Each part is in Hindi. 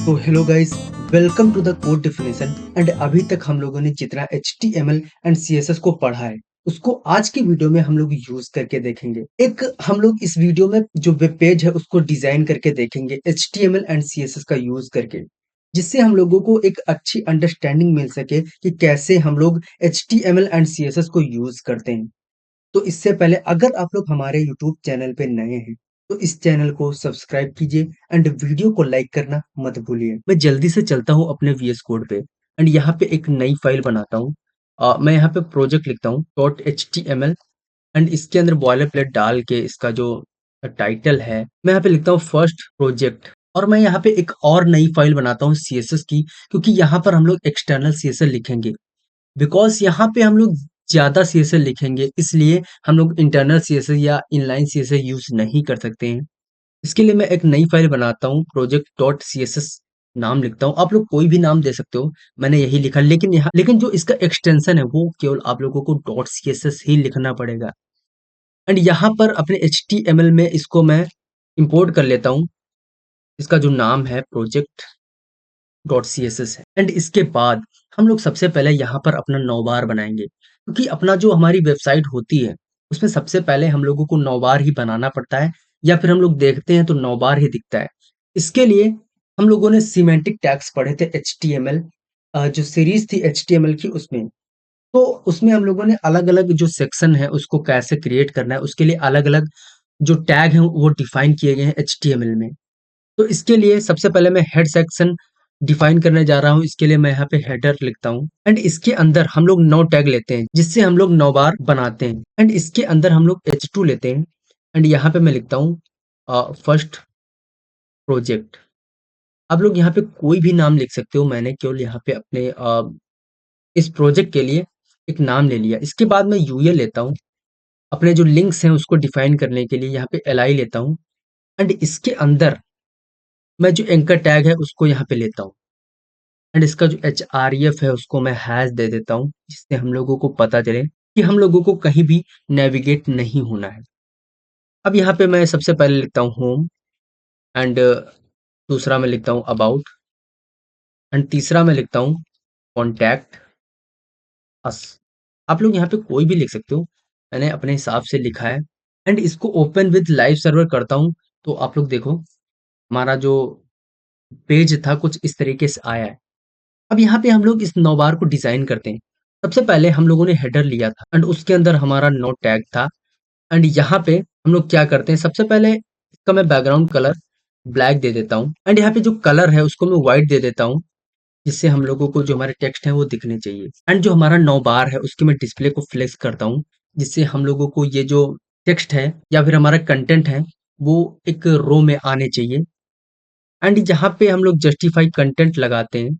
तो hello guys, welcome to the code definition. And अभी तक हम लोगों ने जितना HTML एंड CSS को पढ़ा है उसको आज की वीडियो में हम लोग यूज करके देखेंगे। एक हम लोग इस वीडियो में जो वेब पेज है उसको डिजाइन करके देखेंगे HTML एंड CSS का यूज करके, जिससे हम लोगों को एक अच्छी अंडरस्टैंडिंग मिल सके कि कैसे हम लोग HTML एंड CSS को यूज करते हैं। तो इससे पहले अगर आप लोग हमारे यूट्यूब चैनल पे नए हैं तो इस चैनल को सब्सक्राइब कीजिए एंड वीडियो को लाइक करना मत भूलिए। मैं जल्दी से चलता हूँ अपने VS कोड पे एंड यहाँ पे एक नई फाइल बनाता हूँ। मैं यहाँ पे प्रोजेक्ट लिखता हूँ .html एंड इसके अंदर बॉयलर प्लेट डाल के इसका जो टाइटल है मैं यहाँ पे लिखता हूँ फर्स्ट प्रोजेक्ट। और मैं यहाँ पे एक और नई फाइल बनाता हूँ CSS की, क्योंकि यहाँ पर हम लोग एक्सटर्नल CSS लिखेंगे। बिकॉज़ यहाँ पे हम लोग ज़्यादा CSS लिखेंगे, इसलिए हम लोग इंटरनल CSS या इनलाइन CSS यूज़ नहीं कर सकते हैं। इसके लिए मैं एक नई फाइल बनाता हूँ, project.css नाम लिखता हूँ। आप लोग कोई भी नाम दे सकते हो, मैंने यही लिखा, लेकिन जो इसका एक्सटेंशन है वो केवल आप लोगों को .css ही लिखना पड़ेगा। एंड यहाँ पर अपने HTML में इसको मैं इंपोर्ट कर लेता हूँ। इसका जो नाम है project.css है। एंड इसके बाद हम लोग सबसे पहले यहाँ पर अपना नौबार बनाएंगे, क्योंकि अपना जो हमारी वेबसाइट होती है उसमें सबसे पहले हम लोगों को नौबार ही बनाना पड़ता है, या फिर हम लोग देखते हैं तो नौबार ही दिखता है। इसके लिए हम लोगों ने सिमेंटिक टैग्स पढ़े थे HTML, जो सीरीज थी HTML की उसमें। तो उसमें हम लोगों ने अलग अलग जो सेक्शन है उसको कैसे क्रिएट करना है उसके लिए अलग अलग जो टैग हैं वो डिफाइन किए गए हैं HTML में। तो इसके लिए सबसे पहले मैं हेड सेक्शन डिफाइन करने जा रहा हूँ। इसके लिए मैं यहाँ पे हेडर लिखता हूँ एंड इसके अंदर हम लोग 9 टैग लेते हैं, जिससे हम लोग 9 बार बनाते हैं। एंड इसके अंदर हम लोग H2 लेते हैं एंड यहाँ पे मैं लिखता हूँ फर्स्ट प्रोजेक्ट। आप लोग यहाँ पे कोई भी नाम लिख सकते हो, मैंने केवल यहाँ पे अपने इस प्रोजेक्ट के लिए एक नाम ले लिया। इसके बाद मैं UL लेता हूँ अपने जो लिंक्स हैं उसको डिफाइन करने के लिए, यहाँ पे LI लेता हूँ एंड इसके अंदर मैं जो एंकर टैग है उसको यहाँ पे लेता हूँ एंड इसका जो href है उसको मैं हैश दे देता हूँ, जिससे हम लोगों को पता चले कि हम लोगों को कहीं भी नेविगेट नहीं होना है। अब यहाँ पे मैं सबसे पहले लिखता हूँ होम एंड दूसरा मैं लिखता हूँ अबाउट एंड तीसरा मैं लिखता हूँ कॉन्टैक्ट अस। आप लोग यहाँ पे कोई भी लिख सकते हो, मैंने अपने हिसाब से लिखा है एंड इसको ओपन विद लाइव सर्वर करता हूँ। तो आप लोग देखो हमारा जो पेज था कुछ इस तरीके से आया है। अब यहाँ पे हम लोग इस नौबार को डिजाइन करते हैं। सबसे पहले हम लोगों ने हेडर लिया था एंड उसके अंदर हमारा नो टैग था। एंड यहाँ पे हम लोग क्या करते हैं, सबसे पहले इसका मैं बैकग्राउंड कलर ब्लैक दे देता हूँ एंड यहाँ पे जो कलर है उसको मैं व्हाइट दे देता हूँ, जिससे हम लोगों को जो हमारे टेक्स्ट है वो दिखने चाहिए। एंड जो हमारा नौ बार है उसके मैं डिस्प्ले को फ्लेक्स करता हूँ, जिससे हम लोगों को ये जो टेक्स्ट है या फिर हमारा कंटेंट है वो एक रो में आने चाहिए। एंड यहाँ पे हम लोग जस्टिफाई कंटेंट लगाते हैं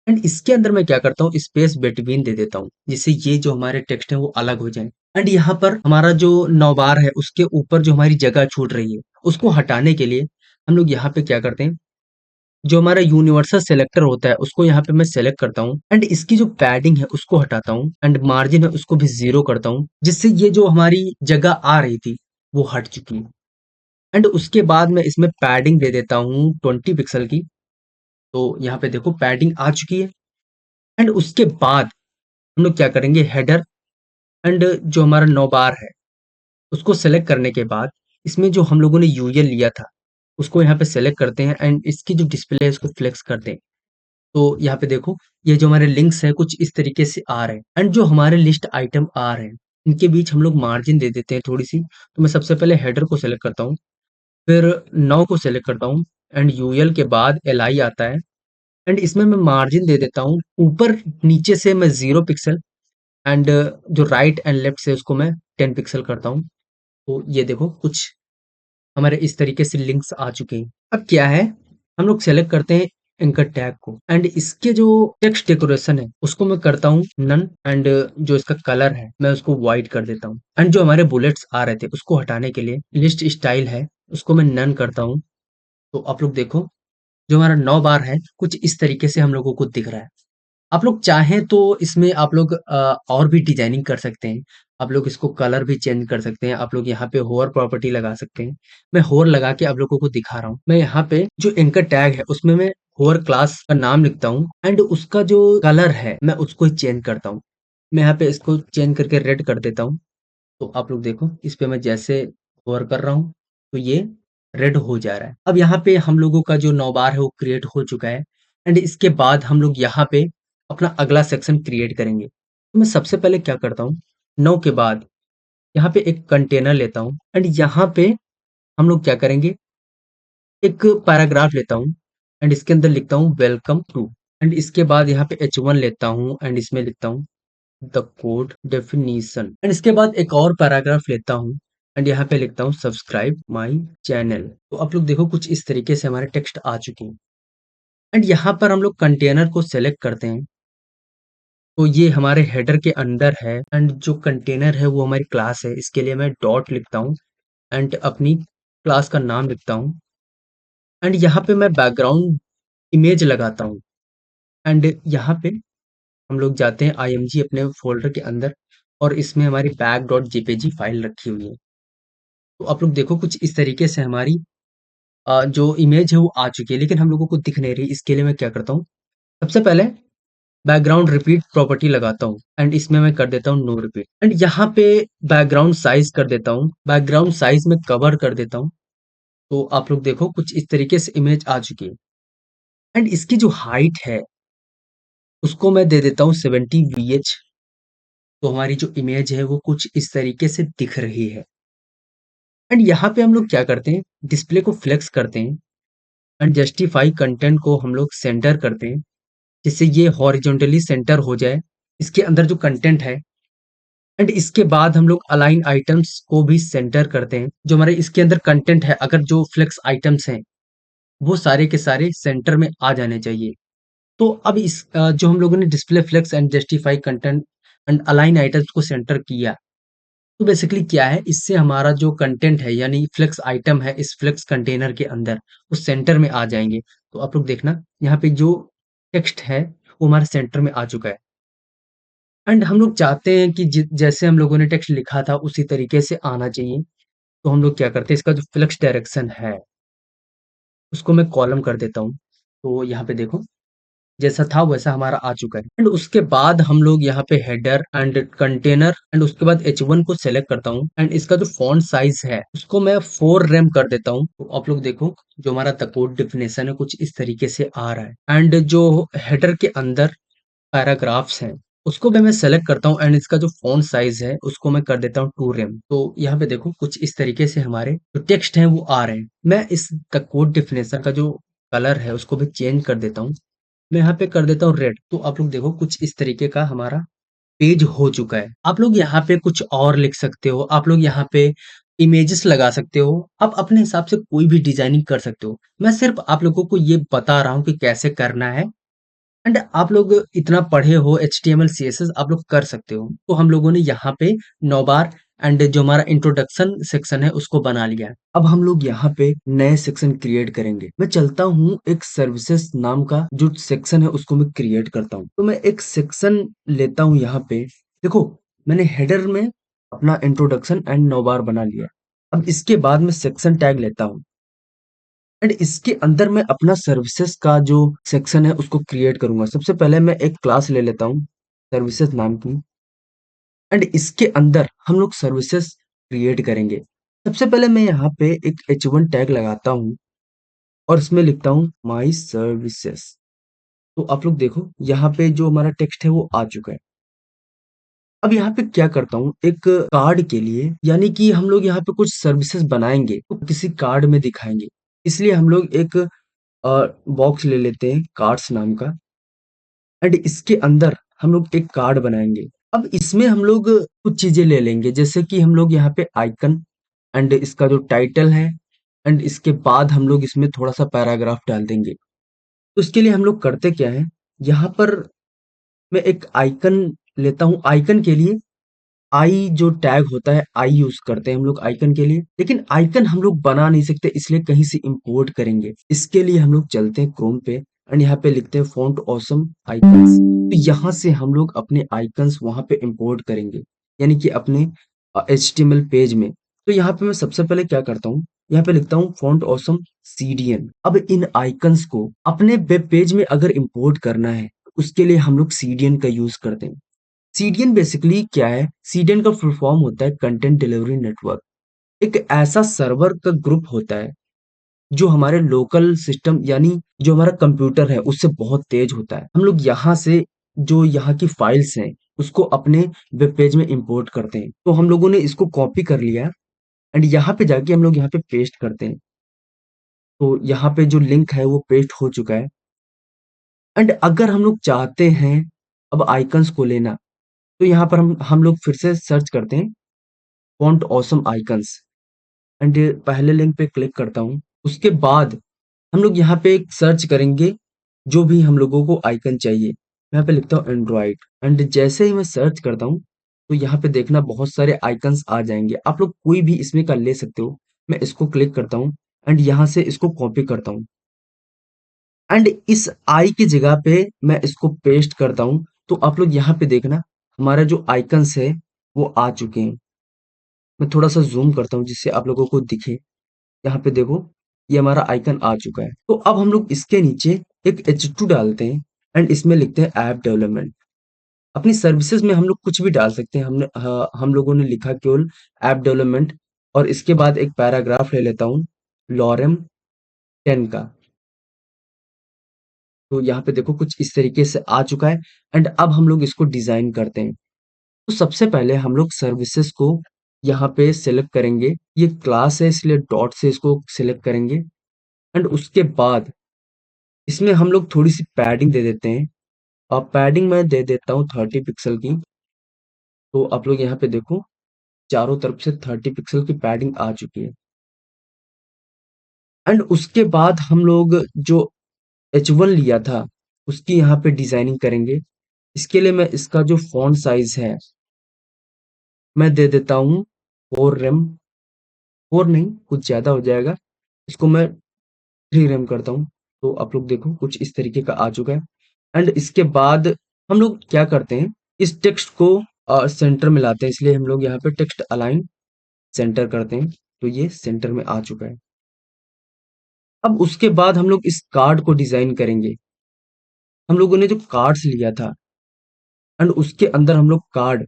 एंड इसके अंदर मैं क्या करता हूँ स्पेस बिटवीन दे देता हूँ, जिससे ये जो हमारे टेक्स्ट है वो अलग हो जाए। एंड यहाँ पर हमारा जो नौबार है उसके ऊपर जो हमारी जगह छूट रही है उसको हटाने के लिए हम लोग यहाँ पे क्या करते हैं, जो हमारा यूनिवर्सल सेलेक्टर होता है उसको यहाँ पे मैं सेलेक्ट करता हूँ एंड इसकी जो पैडिंग है उसको हटाता हूँ एंड मार्जिन है उसको भी 0 करता हूँ, जिससे ये जो हमारी जगह आ रही थी वो हट चुकी है। एंड उसके बाद मैं इसमें पैडिंग दे देता हूँ 20 पिक्सल की। तो यहाँ पे देखो पैडिंग आ चुकी है। एंड उसके बाद हम लोग क्या करेंगे, हेडर एंड जो हमारा नौबार है उसको सेलेक्ट करने के बाद इसमें जो हम लोगों ने यूएल लिया था उसको यहाँ पे सेलेक्ट करते हैं एंड इसकी जो डिस्प्ले है उसको फ्लेक्स करते हैं। तो यहाँ पे देखो ये जो हमारे लिंक्स हैं कुछ इस तरीके से आ रहे हैं एंड जो हमारे लिस्ट आइटम आ रहे हैं इनके बीच हम लोग मार्जिन दे देते हैं थोड़ी सी। तो मैं सबसे पहले हेडर को सेलेक्ट करता हूँ, फिर नौ को सेलेक्ट करता हूँ एंड यूएल के बाद LI आता है एंड इसमें मैं मार्जिन दे देता हूँ ऊपर नीचे से मैं 0 पिक्सल एंड जो राइट एंड लेफ्ट से उसको मैं 10 पिक्सल करता हूँ। तो ये देखो कुछ हमारे इस तरीके से लिंक्स आ चुके हैं। अब क्या है, हम लोग सेलेक्ट करते हैं एंकर टैग को एंड इसके जो टेक्स्ट डेकोरेशन है उसको मैं करता हूँ नन एंड जो इसका कलर है मैं उसको व्हाइट कर देता हूँ एंड जो हमारे बुलेट्स आ रहे थे उसको हटाने के लिए लिस्ट स्टाइल है उसको मैं नन करता हूँ। तो आप लोग देखो जो हमारा 9 बार है कुछ इस तरीके से हम लोगों को दिख रहा है। आप लोग चाहें तो इसमें आप लोग और भी डिजाइनिंग कर सकते हैं। आप लोग इसको कलर भी चेंज कर सकते हैं। आप लोग यहाँ पे होवर प्रॉपर्टी लगा सकते हैं। मैं होवर लगा के आप लोगों को दिखा रहा हूँ। मैं यहाँ पे जो एंकर टैग है उसमें मैं होवर क्लास का नाम लिखता हूँ एंड उसका जो कलर है मैं उसको चेंज करता हूँ। मैं यहाँ पे इसको चेंज करके रेड कर देता हूँ। तो आप लोग देखो इस पे मैं जैसे होवर कर रहा हूँ तो ये रेड हो जा रहा है। अब यहाँ पे हम लोगों का जो नौबार है वो क्रिएट हो चुका है एंड इसके बाद हम लोग यहाँ पे अपना अगला सेक्शन क्रिएट करेंगे। तो मैं सबसे पहले क्या करता हूँ, नो के बाद यहाँ पे एक कंटेनर लेता हूँ एंड यहाँ पे हम लोग क्या करेंगे, एक पैराग्राफ लेता हूँ एंड इसके अंदर लिखता हूँ वेलकम टू एंड इसके बाद यहाँ पे H1 लेता हूँ एंड इसमें लिखता हूँ द कोड डेफिनेशन एंड इसके बाद एक और पैराग्राफ लेता हूँ एंड यहाँ पे लिखता हूँ सब्सक्राइब माय चैनल। तो आप लोग देखो कुछ इस तरीके से हमारे टेक्स्ट आ चुके हैं एंड यहाँ पर हम लोग कंटेनर को सेलेक्ट करते हैं। तो ये हमारे हेडर के अंदर है एंड जो कंटेनर है वो हमारी क्लास है। इसके लिए मैं डॉट लिखता हूँ एंड अपनी क्लास का नाम लिखता हूँ एंड यहाँ पे मैं बैकग्राउंड इमेज लगाता हूँ एंड यहाँ पे हम लोग जाते हैं IMG अपने फ़ोल्डर के अंदर और इसमें हमारी बैक.jpg फाइल रखी हुई है। तो आप लोग देखो कुछ इस तरीके से हमारी जो इमेज है वो आ चुकी है, लेकिन हम लोगों को दिख नहीं रही। इसके लिए मैं क्या करता हूँ, सबसे पहले बैकग्राउंड रिपीट प्रॉपर्टी लगाता हूँ एंड इसमें मैं कर देता हूँ नो रिपीट एंड यहाँ पे बैकग्राउंड साइज़ कर देता हूँ, बैकग्राउंड साइज़ में कवर कर देता हूँ। तो आप लोग देखो कुछ इस तरीके से इमेज आ चुकी है एंड इसकी जो हाइट है उसको मैं दे देता हूँ 70 VH। तो हमारी जो इमेज है वो कुछ इस तरीके से दिख रही है एंड यहाँ पे हम लोग क्या करते हैं, डिस्प्ले को फ्लेक्स करते हैं एंड जस्टिफाई कंटेंट को हम लोग सेंटर करते हैं जिससे ये हॉरिजॉन्टली सेंटर हो जाए इसके अंदर जो कंटेंट है एंड इसके बाद हम लोग अलाइन आइटम्स को भी सेंटर करते हैं। जो हमारे इसके अंदर कंटेंट है, अगर जो फ्लेक्स आइटम्स हैं वो सारे के सारे सेंटर में आ जाने चाहिए। तो अब इस जो हम लोगों ने display flex and justify content and align items को सेंटर किया, तो बेसिकली क्या है, इससे हमारा जो कंटेंट है यानी फ्लेक्स आइटम है इस फ्लेक्स कंटेनर के अंदर उस सेंटर में आ जाएंगे। तो आप लोग देखना यहाँ पे जो टेक्स्ट है वो हमारे सेंटर में आ चुका है एंड हम लोग चाहते हैं कि जैसे हम लोगों ने टेक्स्ट लिखा था उसी तरीके से आना चाहिए। तो हम लोग क्या करते हैं, इसका जो फ्लेक्स डायरेक्शन है उसको मैं कॉलम कर देता हूँ। तो यहाँ पे देखो जैसा था वैसा हमारा आ चुका है एंड उसके बाद हम लोग यहाँ पे हेडर एंड कंटेनर एंड उसके बाद H1 को सेलेक्ट करता हूँ एंड इसका जो फॉन्ट साइज है उसको मैं 4 रेम कर देता हूँ। तो आप लोग देखो जो हमारा द कोड डेफिनेशन है कुछ इस तरीके से आ रहा है एंड जो हेडर के अंदर पैराग्राफ्स हैं उसको भी मैं सेलेक्ट करता हूँ एंड इसका जो फॉन्ट साइज है उसको मैं कर देता हूँ 2 रेम। तो यहाँ पे देखो कुछ इस तरीके से हमारे जो टेक्स्ट हैं वो आ रहे हैं। मैं इस द कोड डेफिनेशन का जो कलर है उसको भी चेंज कर देता हूँ, मैं यहाँ पे कर देता हूँ रेड। तो आप लोग देखो कुछ इस तरीके का हमारा पेज हो चुका है। आप लोग यहाँ पे कुछ और लिख सकते हो, आप लोग यहाँ पे इमेजेस लगा सकते हो, आप अपने हिसाब से कोई भी डिजाइनिंग कर सकते हो। मैं सिर्फ आप लोगों को ये बता रहा हूँ कि कैसे करना है एंड आप लोग इतना पढ़े हो HTML CSS आप लोग कर सकते हो। तो हम लोगों ने यहाँ पे 9 बार एंड जो हमारा इंट्रोडक्शन सेक्शन है उसको बना लिया है। अब हम लोग यहाँ पे नए सेक्शन क्रिएट करेंगे। मैं चलता हूँ एक सर्विसेज नाम का जो सेक्शन है उसको मैं क्रिएट करता हूँ। तो मैं एक सेक्शन लेता हूँ यहाँ पे, देखो मैंने हेडर में अपना इंट्रोडक्शन एंड 9 बार बना लिया। अब इसके बाद मैं सेक्शन टैग लेता हूँ एंड इसके अंदर मैं अपना सर्विसेज का जो सेक्शन है उसको क्रिएट करूंगा। सबसे पहले मैं एक क्लास ले लेता हूँ सर्विसेज नाम की एंड इसके अंदर हम लोग सर्विसेज क्रिएट करेंगे। सबसे पहले मैं यहाँ पे एक H1 टैग लगाता हूँ और इसमें लिखता हूँ माई सर्विसेज। तो आप लोग देखो यहाँ पे जो हमारा टेक्स्ट है वो आ चुका है। अब यहाँ पे क्या करता हूँ, एक कार्ड के लिए यानी कि हम लोग यहाँ पे कुछ सर्विसेज बनाएंगे तो किसी कार्ड में दिखाएंगे, इसलिए हम लोग एक बॉक्स ले लेते हैं कार्ड्स नाम का एंड इसके अंदर हम लोग एक कार्ड बनाएंगे। अब इसमें हम लोग कुछ चीजें ले लेंगे जैसे कि हम लोग यहाँ पे आइकन एंड इसका जो टाइटल है एंड इसके बाद हम लोग इसमें थोड़ा सा पैराग्राफ डाल देंगे। तो इसके लिए हम लोग करते क्या है, यहाँ पर मैं एक आइकन लेता हूँ। आइकन के लिए आई जो टैग होता है आई यूज करते हैं हम लोग आइकन के लिए, लेकिन आइकन हम लोग बना नहीं सकते इसलिए कहीं से इंपोर्ट करेंगे। इसके लिए हम लोग चलते हैं क्रोम पे एंड यहाँ पे लिखते हैं फॉन्ट ऑसम आइकन्स। तो यहाँ से हम लोग अपने आइकन्स वहां पे इंपोर्ट करेंगे यानी कि अपने HTML पेज में। तो यहाँ पे मैं सबसे पहले क्या करता हूँ, यहाँ पे लिखता हूँ फॉन्ट ऑसम सीडीएन। अब इन आइकन्स को अपने वेब पेज में अगर इंपोर्ट करना है, उसके लिए हम लोग सीडीएन का यूज करते हैं। सीडीएन बेसिकली क्या है? सीडीएन का फुल फॉर्म होता है कंटेंट डिलीवरी नेटवर्क। एक ऐसा सर्वर का ग्रुप होता है जो हमारे लोकल सिस्टम यानी जो हमारा कंप्यूटर है उससे बहुत तेज होता है। हम लोग यहाँ से जो यहाँ की फाइल्स हैं उसको अपने वेब पेज में इंपोर्ट करते हैं। तो हम लोगों ने इसको कॉपी कर लिया एंड यहाँ पे जाके हम लोग यहाँ पे पेस्ट करते हैं। तो यहाँ पे जो लिंक है वो पेस्ट हो चुका है। एंड अगर हम लोग चाहते हैं अब आइकन्स को लेना, तो यहाँ पर हम लोग फिर से सर्च करते हैं फॉन्ट ऑसम आइकन्स एंड पहले लिंक पे क्लिक करता हूँ। उसके बाद हम लोग यहाँ पे एक सर्च करेंगे जो भी हम लोगों को आइकन चाहिए। यहाँ पे लिखता हूँ एंड्रॉइड एंड जैसे ही मैं सर्च करता हूँ तो यहाँ पे देखना बहुत सारे आइकन्स आ जाएंगे। आप लोग कोई भी इसमें का ले सकते हो। मैं इसको क्लिक करता हूँ एंड यहाँ से इसको कॉपी करता हूँ एंड इस आई की जगह पे मैं इसको पेस्ट करता हूँ। तो आप लोग यहाँ पे देखना हमारा जो आइकन्स है वो आ चुके हैं। मैं थोड़ा सा जूम करता हूँ जिससे आप लोगों को दिखे। यहाँ पे देखो ये हमारा आइकन आ चुका है। तो अब हम लोग इसके नीचे एक H2 डालते हैं एंड इसमें लिखते हैं ऐप डेवलपमेंट। अपनी सर्विसेज में हम लोग कुछ भी डाल सकते हैं। हम लोगों ने लिखा केवल ऐप डेवलपमेंट और इसके बाद एक पैराग्राफ ले लेता हूँ लॉरेम 10 का। तो यहाँ पे देखो कुछ इस तरीके से आ चुका है एंड अब हम लोग इसको डिजाइन करते हैं। तो सबसे पहले हम लोग सर्विसेज को यहाँ पे सिलेक्ट करेंगे। ये क्लास है इसलिए डॉट से इसको सिलेक्ट करेंगे एंड उसके बाद इसमें हम लोग थोड़ी सी पैडिंग दे देते हैं। और पैडिंग मैं दे देता हूँ 30 पिक्सल की। तो आप लोग यहाँ पे देखो चारों तरफ से 30 पिक्सल की पैडिंग आ चुकी है। एंड उसके बाद हम लोग जो H1 लिया था उसकी यहाँ पे डिजाइनिंग करेंगे। इसके लिए मैं इसका जो फॉन्ट साइज है मैं दे देता हूँ 4 रेम। 4 नहीं कुछ ज्यादा हो जाएगा। इसको मैं 3 रेम करता हूँ। तो आप लोग देखो कुछ इस तरीके का आ चुका है। एंड इसके बाद हम लोग क्या करते हैं इस टेक्स्ट को सेंटर में लाते हैं। इसलिए हम लोग यहाँ पे टेक्स्ट अलाइन सेंटर करते हैं। तो ये सेंटर में आ चुका है। अब उसके बाद हम लोग इस कार्ड को डिजाइन करेंगे। हम लोगों ने जो कार्ड्स लिया था एंड उसके अंदर हम लोग कार्ड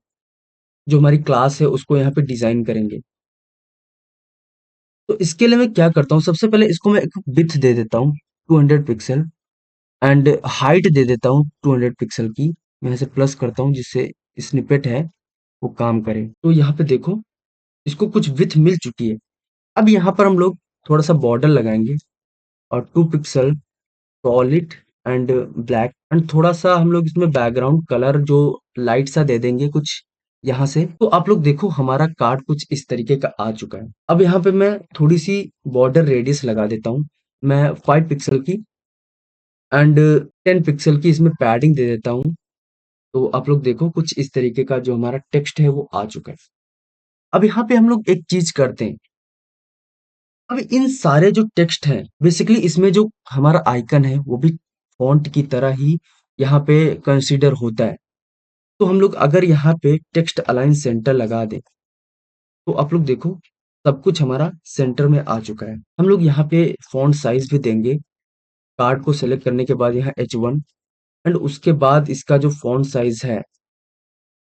जो हमारी क्लास है उसको यहाँ पे डिजाइन करेंगे। तो इसके लिए मैं क्या करता हूँ सबसे पहले इसको मैं एक विड्थ दे देता हूँ 200 पिक्सल एंड हाइट दे देता हूँ 200 पिक्सल की। मैं इसे प्लस करता हूँ जिससे स्निपेट है वो काम करे। तो यहाँ पे देखो इसको कुछ विड्थ मिल चुकी है। अब यहाँ पर हम लोग थोड़ा सा बॉर्डर लगाएंगे और 2 pixel solid and black and थोड़ा सा हम लोग इसमें बैकग्राउंड कलर जो लाइट सा दे देंगे कुछ यहाँ से। तो आप लोग देखो हमारा कार्ड कुछ इस तरीके का आ चुका है। अब यहाँ पे मैं थोड़ी सी बॉर्डर रेडियस लगा देता हूँ। मैं 5 पिक्सल की एंड 10 पिक्सल की इसमें पैडिंग दे देता हूँ। तो आप लोग देखो कुछ इस तरीके का जो हमारा टेक्स्ट है वो आ चुका है। अब यहाँ पे हम लोग एक चीज करते हैं। अब इन सारे जो टेक्स्ट हैं बेसिकली इसमें जो हमारा आइकन है वो भी फॉन्ट की तरह ही यहाँ पे कंसीडर होता है। तो हम लोग अगर यहाँ पे टेक्स्ट अलाइन सेंटर लगा दें तो आप लोग देखो सब कुछ हमारा सेंटर में आ चुका है। हम लोग यहाँ पे फॉन्ट साइज भी देंगे। कार्ड को सेलेक्ट करने के बाद यहाँ H1 एंड उसके बाद इसका जो फॉन्ट साइज है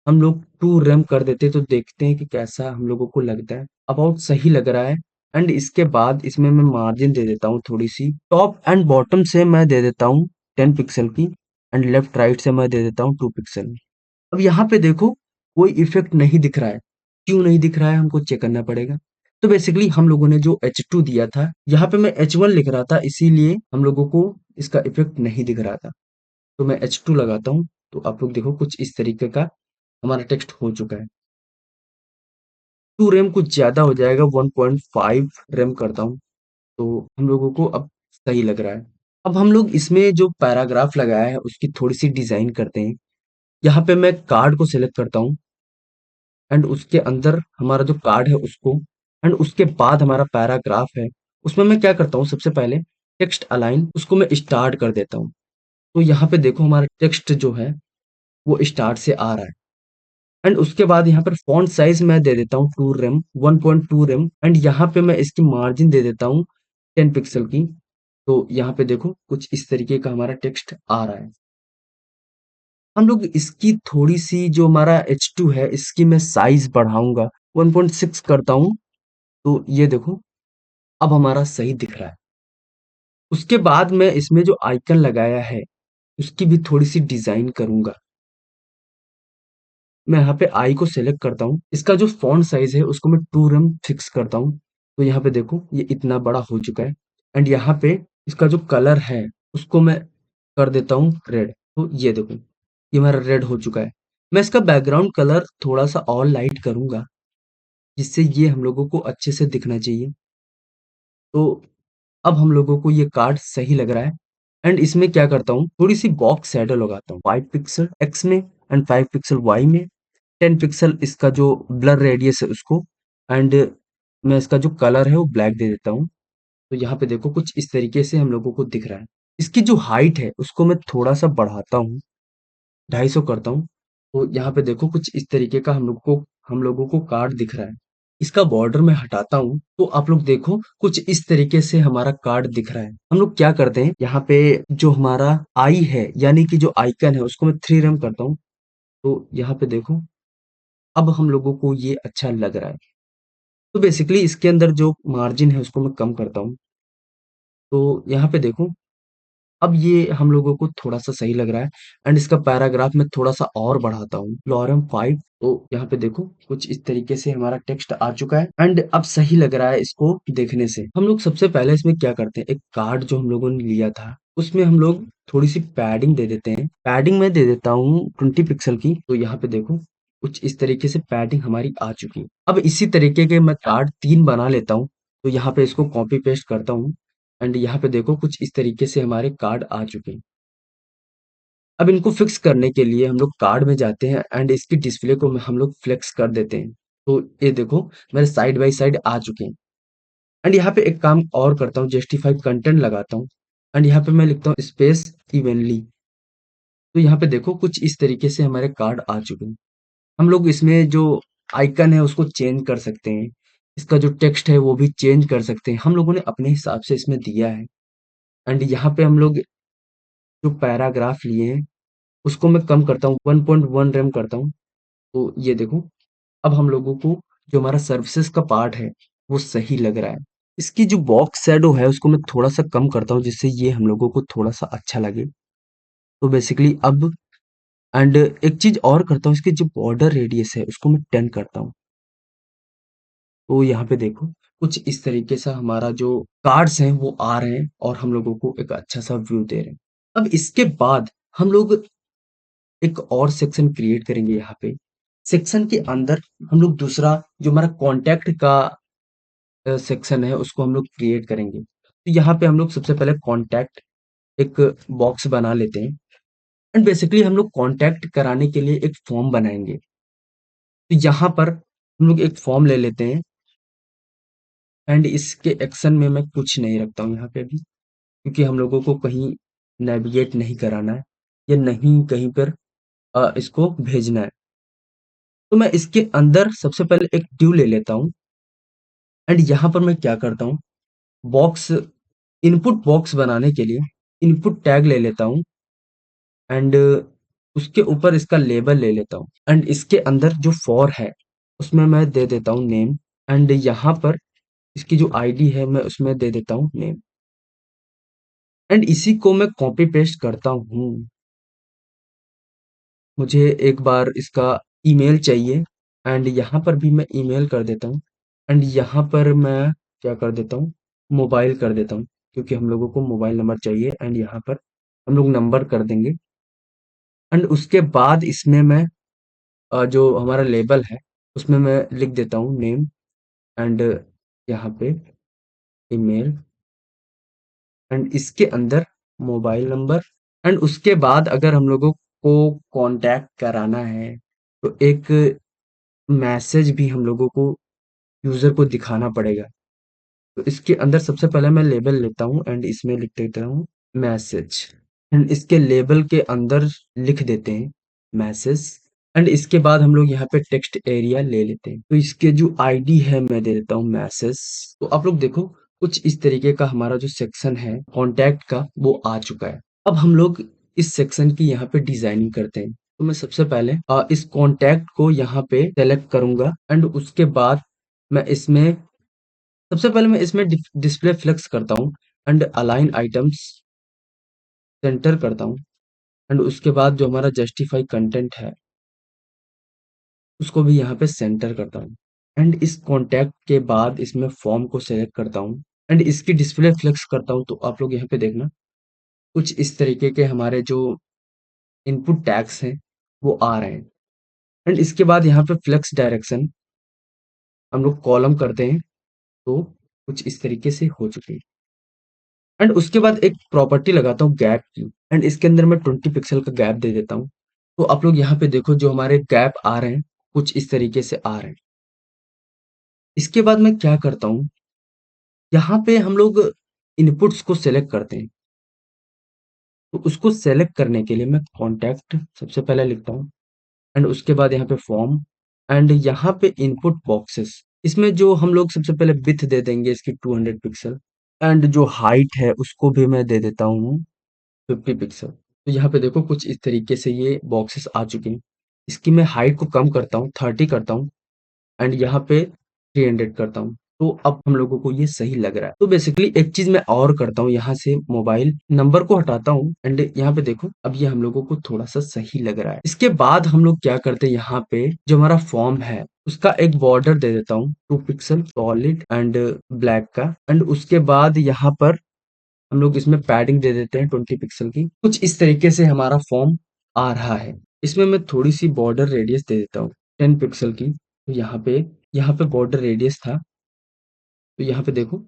हम लोग 2 रेम कर देते तो देखते हैं कि कैसा हम लोगों को लगता है। अबाउट सही लग रहा है। एंड इसके बाद इसमें मैं मार्जिन दे देता हूँ थोड़ी सी। टॉप एंड बॉटम से मैं दे देता हूँ 10 पिक्सल की एंड लेफ्ट राइट से मैं दे देता हूँ 2 पिक्सल। अब यहाँ पे देखो कोई इफेक्ट नहीं दिख रहा है। क्यों नहीं दिख रहा है हमको चेक करना पड़ेगा। तो बेसिकली हम लोगों ने जो H2 दिया था यहाँ पे मैं H1 लिख रहा था इसीलिए हम लोगों को इसका इफेक्ट नहीं दिख रहा था। तो मैं H2 लगाता हूँ। तो आप लोग देखो कुछ इस तरीके का हमारा टेक्स्ट हो चुका है। 2 रेम कुछ ज्यादा हो जाएगा 1.5 रेम करता हूँ। तो हम लोगों को अब सही लग रहा है। अब हम लोग इसमें जो पैराग्राफ लगाया है उसकी थोड़ी सी डिजाइन करते हैं। यहाँ पे मैं कार्ड को सिलेक्ट करता हूँ एंड उसके अंदर हमारा जो कार्ड है उसको एंड उसके बाद हमारा पैराग्राफ है उसमें मैं क्या करता हूँ सबसे पहले टेक्स्ट अलाइन उसको मैं स्टार्ट कर देता हूँ। तो यहाँ पे देखो हमारा टेक्स्ट जो है वो स्टार्ट से आ रहा है। एंड उसके बाद यहाँ पर फॉन्ट साइज मैं दे देता हूँ 2 रेम 1.2 रेम एंड यहाँ पे मैं इसकी मार्जिन दे देता हूँ 10 पिक्सल की। तो यहाँ पे देखो कुछ इस तरीके का हमारा टेक्स्ट आ रहा है। हम लोग इसकी थोड़ी सी जो हमारा H2 है इसकी मैं साइज बढ़ाऊंगा 1.6 करता हूँ। तो ये देखो अब हमारा सही दिख रहा है। उसके बाद मैं इसमें जो आइकन लगाया है उसकी भी थोड़ी सी डिजाइन करूंगा। मैं यहाँ पे आई को सेलेक्ट करता हूँ। इसका जो फॉन्ट साइज है उसको मैं 2 रेम फिक्स करता हूँ। तो यहाँ पे देखो ये इतना बड़ा हो चुका है। एंड यहाँ पे इसका जो कलर है उसको मैं कर देता हूँ रेड। तो ये देखो ये हमारा रेड हो चुका है। मैं इसका बैकग्राउंड कलर थोड़ा सा और लाइट करूंगा जिससे ये हम लोगों को अच्छे से दिखना चाहिए। तो अब हम लोगों को ये कार्ड सही लग रहा है। एंड इसमें क्या करता हूँ थोड़ी सी बॉक्स शैडो लगाता हूँ 5 पिक्सल एक्स में एंड 5 पिक्सल वाई में। 10 पिक्सल इसका जो ब्लर रेडियस है उसको एंड मैं इसका जो कलर है वो ब्लैक दे देता हूँ। तो यहाँ पे देखो कुछ इस तरीके से हम लोगों को दिख रहा है। इसकी जो हाइट है उसको मैं थोड़ा सा बढ़ाता हूँ 250 करता हूँ। तो यहाँ पे देखो कुछ इस तरीके का हम लोगों को कार्ड दिख रहा है। इसका बॉर्डर मैं हटाता हूँ तो आप लोग देखो कुछ इस तरीके से हमारा कार्ड दिख रहा है। हम लोग क्या करते हैं यहाँ पे जो हमारा आई है यानी कि जो आइकन है उसको मैं 3 रेम करता हूँ। तो यहाँ पे देखो अब हम लोगों को ये अच्छा लग रहा है। तो बेसिकली इसके अंदर जो मार्जिन है उसको मैं कम करता हूँ। तो यहाँ पे देखो अब ये हम लोगों को थोड़ा-सा सही लग रहा है एंड इसका पैराग्राफ मैं थोड़ा-सा और बढ़ाता हूँ लॉरेम 5। तो यहाँ पे देखो कुछ इस तरीके से हमारा टेक्स्ट आ चुका है एंड अब सही लग रहा है इसको देखने से। हम लोग सबसे पहले इसमें क्या करते हैं एक कार्ड जो हम लोगों ने लिया था उसमें हम लोग थोड़ी सी पैडिंग दे देते हैं। पैडिंग मैं दे देता हूँ 20 पिक्सल की। तो यहाँ पे देखो कुछ इस तरीके से पैडिंग हमारी आ चुकी है। अब इसी तरीके के मैं कार्ड 3 बना लेता हूँ। तो यहाँ पे इसको कॉपी पेस्ट करता हूँ एंड यहाँ पे देखो कुछ इस तरीके से हमारे कार्ड आ चुके हैं। अब इनको फिक्स करने के लिए हम लोग कार्ड में जाते हैं एंड इसकी डिस्प्ले को हम लोग फ्लेक्स कर देते हैं। तो ये देखो मेरे साइड बाय साइड आ चुके हैं। एंड यहाँ पे एक काम और करता हूँ जस्टिफाई कंटेंट लगाता हूँ एंड यहाँ पे मैं लिखता हूँ स्पेस इवनली। तो यहाँ पे देखो कुछ इस तरीके से हमारे कार्ड आ चुके हैं। हम लोग इसमें जो आइकन है उसको चेंज कर सकते हैं। इसका जो टेक्स्ट है वो भी चेंज कर सकते हैं। हम लोगों ने अपने हिसाब से इसमें दिया है। एंड यहाँ पे हम लोग जो पैराग्राफ लिए हैं उसको मैं कम करता हूँ 1.1 रेम करता हूँ। तो ये देखो अब हम लोगों को जो हमारा सर्विसेज का पार्ट है वो सही लग रहा है। इसकी जो बॉक्स शैडो है उसको मैं थोड़ा सा कम करता हूँ जिससे ये हम लोगों को थोड़ा सा अच्छा लगे। तो बेसिकली अब एंड एक चीज और करता हूँ इसकी जो बॉर्डर रेडियस है उसको मैं 10 करता हूँ। तो यहाँ पे देखो कुछ इस तरीके से हमारा जो कार्ड्स हैं वो आ रहे हैं और हम लोगों को एक अच्छा सा व्यू दे रहे हैं। अब इसके बाद हम लोग एक और सेक्शन क्रिएट करेंगे यहाँ पे। सेक्शन के अंदर हम लोग दूसरा जो हमारा कॉन्टैक्ट का सेक्शन है उसको हम लोग क्रिएट करेंगे। तो यहाँ पे हम लोग सबसे पहले कॉन्टैक्ट एक बॉक्स बना लेते हैं एंड बेसिकली हम लोग कॉन्टैक्ट कराने के लिए एक फॉर्म बनाएंगे। तो यहाँ पर हम लोग एक फॉर्म ले लेते हैं एंड इसके एक्शन में मैं कुछ नहीं रखता हूँ यहाँ पे अभी क्योंकि हम लोगों को कहीं नेविगेट नहीं कराना है या नहीं कहीं पर इसको भेजना है। तो मैं इसके अंदर सबसे पहले एक ड्यू ले लेता हूँ एंड यहाँ पर मैं क्या करता हूँ बॉक्स इनपुट बॉक्स बनाने के लिए इनपुट टैग ले लेता हूँ एंड उसके ऊपर इसका लेबल ले लेता हूँ एंड इसके अंदर जो फॉर है उसमें मैं दे देता हूँ नेम एंड यहाँ पर इसकी जो आईडी है मैं उसमें दे देता हूँ नेम एंड इसी को मैं कॉपी पेस्ट करता हूँ। मुझे एक बार इसका ईमेल चाहिए एंड यहाँ पर भी मैं ईमेल कर देता हूँ एंड यहाँ पर मैं क्या कर देता हूँ मोबाइल कर देता हूँ क्योंकि हम लोगों को मोबाइल नंबर चाहिए एंड यहाँ पर हम लोग नंबर कर देंगे एंड उसके बाद इसमें मैं जो हमारा लेबल है उसमें मैं लिख देता हूँ नेम एंड यहाँ पे ईमेल एंड इसके अंदर मोबाइल नंबर एंड उसके बाद अगर हम लोगों को कांटेक्ट कराना है तो एक मैसेज भी हम लोगों को यूजर को दिखाना पड़ेगा। तो इसके अंदर सबसे पहले मैं लेबल लेता हूँ एंड इसमें लिख देता हूँ मैसेज एंड इसके लेबल के अंदर लिख देते हैं मैसेज एंड इसके बाद हम लोग यहाँ पे टेक्स्ट एरिया ले लेते हैं। तो इसके जो आईडी है मैं दे देता हूँ मैसेज। तो आप लोग देखो कुछ इस तरीके का हमारा जो सेक्शन है कॉन्टैक्ट का वो आ चुका है। अब हम लोग इस सेक्शन की यहाँ पे डिजाइनिंग करते हैं। तो मैं सबसे पहले इस कॉन्टैक्ट को यहाँ पे सेलेक्ट करूंगा एंड उसके बाद मैं इसमें सबसे पहले मैं इसमें डिस्प्ले फ्लेक्स करता हूँ एंड अलाइन आइटम्स सेंटर करता हूँ एंड उसके बाद जो हमारा जस्टिफाई कंटेंट है उसको भी यहाँ पे सेंटर करता हूँ एंड इस कॉन्टैक्ट के बाद इसमें फॉर्म को सेलेक्ट करता हूँ एंड इसकी डिस्प्ले फ्लेक्स करता हूँ। तो आप लोग यहाँ पे देखना कुछ इस तरीके के हमारे जो इनपुट टैग्स हैं वो आ रहे हैं एंड इसके बाद यहाँ पे फ्लेक्स डायरेक्शन हम लोग कॉलम करते हैं तो कुछ इस तरीके से हो चुके हैं एंड उसके बाद एक प्रॉपर्टी लगाता हूँ गैप की एंड इसके अंदर मैं 20 पिक्सल का गैप दे देता हूँ। तो आप लोग यहाँ पे देखो जो हमारे गैप आ रहे हैं कुछ इस तरीके से आ रहे हैं। इसके बाद मैं क्या करता हूँ यहाँ पे हम लोग इनपुट्स को सेलेक्ट करते हैं। तो उसको सेलेक्ट करने के लिए मैं कॉन्टैक्ट सबसे पहले लिखता हूँ एंड उसके बाद यहाँ पे फॉर्म एंड यहाँ पे इनपुट बॉक्सेस इसमें जो हम लोग सबसे पहले विड्थ दे देंगे इसकी 200 पिक्सल एंड जो हाइट है उसको भी मैं दे देता हूँ 50 पिक्सल। तो यहाँ पे देखो कुछ इस तरीके से ये बॉक्सेस आ चुके हैं। इसकी मैं हाइट को कम करता हूँ 30 करता हूँ एंड यहाँ पे 300 करता हूँ। तो अब हम लोगों को ये सही लग रहा है। तो बेसिकली एक चीज मैं और करता हूँ यहाँ से मोबाइल नंबर को हटाता हूँ एंड यहाँ पे देखो अब ये हम लोगों को थोड़ा सा सही लग रहा है। इसके बाद हम लोग क्या करते हैं यहाँ पे जो हमारा फॉर्म है उसका एक बॉर्डर दे देता हूँ 2 पिक्सल सॉलिड एंड ब्लैक का एंड उसके बाद यहाँ पर हम लोग इसमें पैडिंग दे देते हैं 20 पिक्सल की। कुछ इस तरीके से हमारा फॉर्म आ रहा है। इसमें मैं थोड़ी सी बॉर्डर रेडियस दे देता हूँ 10 पिक्सल की। तो यहाँ पे बॉर्डर रेडियस था। तो यहाँ पे देखो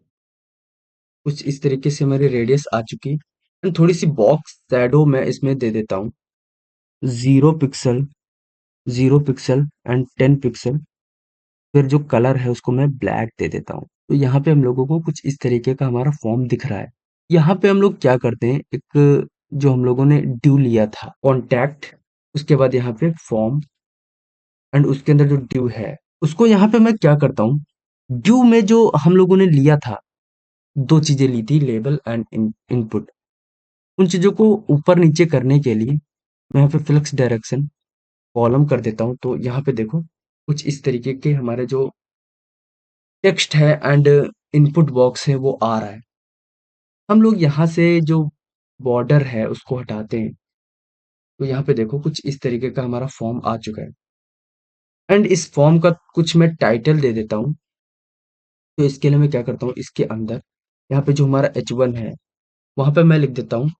कुछ इस तरीके से हमारी रेडियस आ चुकी है एंड थोड़ी सी बॉक्स शैडो मैं इसमें दे देता हूँ 0 पिक्सल 0 पिक्सल एंड 10 पिक्सल। फिर जो कलर है उसको मैं ब्लैक दे देता हूँ। तो यहाँ पे हम लोगों को कुछ इस तरीके का हमारा फॉर्म दिख रहा है। यहाँ पे हम लोग क्या करते हैं एक जो हम लोगों ने ड्यू लिया था कॉन्टैक्ट उसके बाद यहाँ पे फॉर्म एंड उसके अंदर जो ड्यू है उसको यहाँ पे मैं क्या करता हूँ ड्यू में जो हम लोगों ने लिया था दो चीजें ली थी लेबल एंड इनपुट। उन चीजों को ऊपर नीचे करने के लिए मैं यहाँ पे फ्लेक्स डायरेक्शन कॉलम कर देता हूँ। तो यहाँ पे देखो कुछ इस तरीके के हमारे जो टेक्स्ट है एंड इनपुट बॉक्स है वो आ रहा है। हम लोग यहाँ से जो बॉर्डर है उसको हटाते हैं। तो यहाँ पे देखो कुछ इस तरीके का हमारा फॉर्म आ चुका है एंड इस फॉर्म का कुछ मैं टाइटल दे देता हूँ। तो इसके लिए मैं क्या करता हूँ इसके अंदर यहाँ पे जो हमारा H1 है वहां पे मैं लिख देता हूँ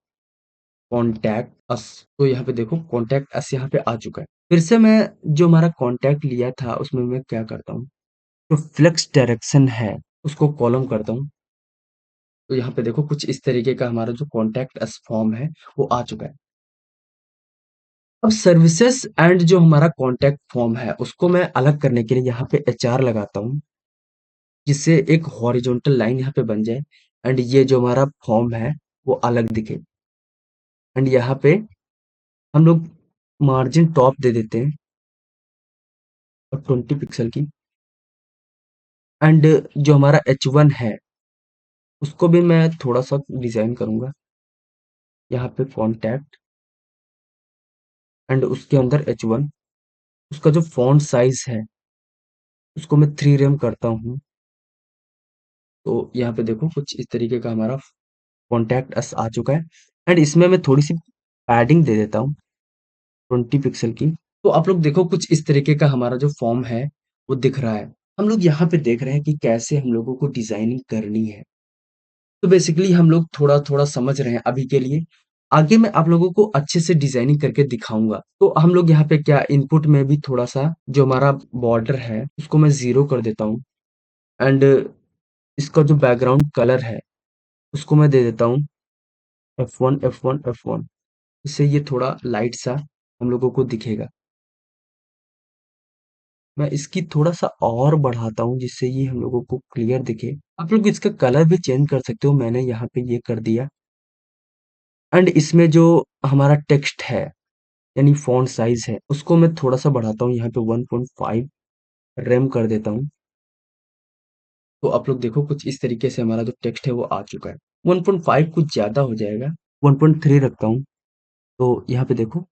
कॉन्टैक्ट अस। तो यहाँ पे देखो कॉन्टैक्ट अस यहाँ पे आ चुका है। फिर से मैं जो हमारा कॉन्टैक्ट लिया था उसमें मैं क्या करता हूँ जो फ्लेक्स डायरेक्शन है उसको कॉलम करता हूँ। तो यहाँ पे देखो कुछ इस तरीके का हमारा जो कॉन्टैक्ट अस फॉर्म है वो आ चुका है। अब सर्विसेज एंड जो हमारा कॉन्टैक्ट फॉर्म है उसको मैं अलग करने के लिए यहाँ पे HR लगाता हूँ जिससे एक हॉरिजॉन्टल लाइन यहाँ पे बन जाए एंड ये जो हमारा फॉर्म है वो अलग दिखे एंड यहाँ पे हम लोग मार्जिन टॉप दे देते हैं और 20 पिक्सल की एंड जो हमारा H1 है उसको भी मैं थोड़ा सा डिजाइन करूंगा यहाँ पे कॉन्टैक्ट एंड उसके अंदर H1 उसका जो फॉन्ट साइज है उसको मैं 3 रेम करता हूँ। तो यहाँ पे देखो कुछ इस तरीके का हमारा कॉन्टैक्ट अस आ चुका है एंड इसमें मैं थोड़ी सी पैडिंग दे देता हूँ 20 पिक्सल की। तो आप लोग देखो कुछ इस तरीके का हमारा जो फॉर्म है वो दिख रहा है। हम लोग यहाँ पे देख रहे हैं कि कैसे हम लोगों को डिजाइनिंग करनी है। तो बेसिकली हम लोग थोड़ा थोड़ा समझ रहे हैं अभी के लिए। आगे मैं आप लोगों को अच्छे से डिजाइनिंग करके दिखाऊंगा। तो हम लोग यहाँ पे क्या इनपुट में भी थोड़ा सा जो हमारा बॉर्डर है उसको मैं 0 कर देता हूँ एंड इसका जो बैकग्राउंड कलर है उसको मैं दे देता हूँ F1 इससे ये थोड़ा लाइट सा हम लोगों को दिखेगा। मैं इसकी थोड़ा सा और बढ़ाता हूँ जिससे ये हम लोगों को क्लियर दिखे। आप लोग इसका कलर भी चेंज कर सकते हो। मैंने यहाँ पे ये कर दिया एंड इसमें जो हमारा टेक्स्ट है यानी फ़ॉन्ट साइज़ है, उसको मैं थोड़ा-सा बढ़ाता हूँ, यहाँ पे 1.5 रैम कर देता हूँ। तो आप लोग देखो कुछ इस तरीके से हमारा जो टेक्स्ट है वो आ चुका है। 1.5 कुछ ज़्यादा हो जाएगा, 1.3 रखता हूँ। तो यहाँ पे देखो,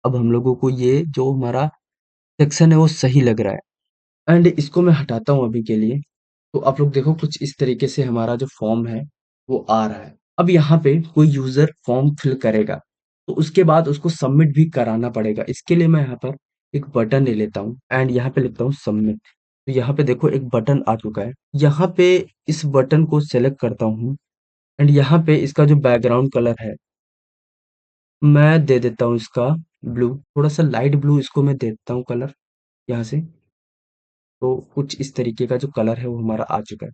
अब हम लोगों को ये जो हमारा सेक्शन है वो सही लग रहा है एंड इसको मैं हटाता हूँ अभी के लिए। तो आप लोग देखो कुछ इस तरीके से हमारा जो फॉर्म है वो आ रहा है। अब यहाँ पे कोई यूज़र फॉर्म फिल करेगा, तो उसके बाद उसको सबमिट भी कराना पड़ेगा। इसके लिए मैं यहाँ पर एक बटन ले लेता हूँ एंड यहाँ पे लिखता हूँ सबमिट। तो यहाँ पे देखो एक बटन आ चुका है। यहाँ पे इस बटन को सेलेक्ट करता हूँ एंड यहाँ पे इसका जो बैकग्राउंड कलर है, मैं दे देता हूँ इसका ब्लू, थोड़ा सा लाइट ब्लू इसको मैं देता हूँ कलर यहाँ से। तो कुछ इस तरीके का जो कलर है वो हमारा आ चुका है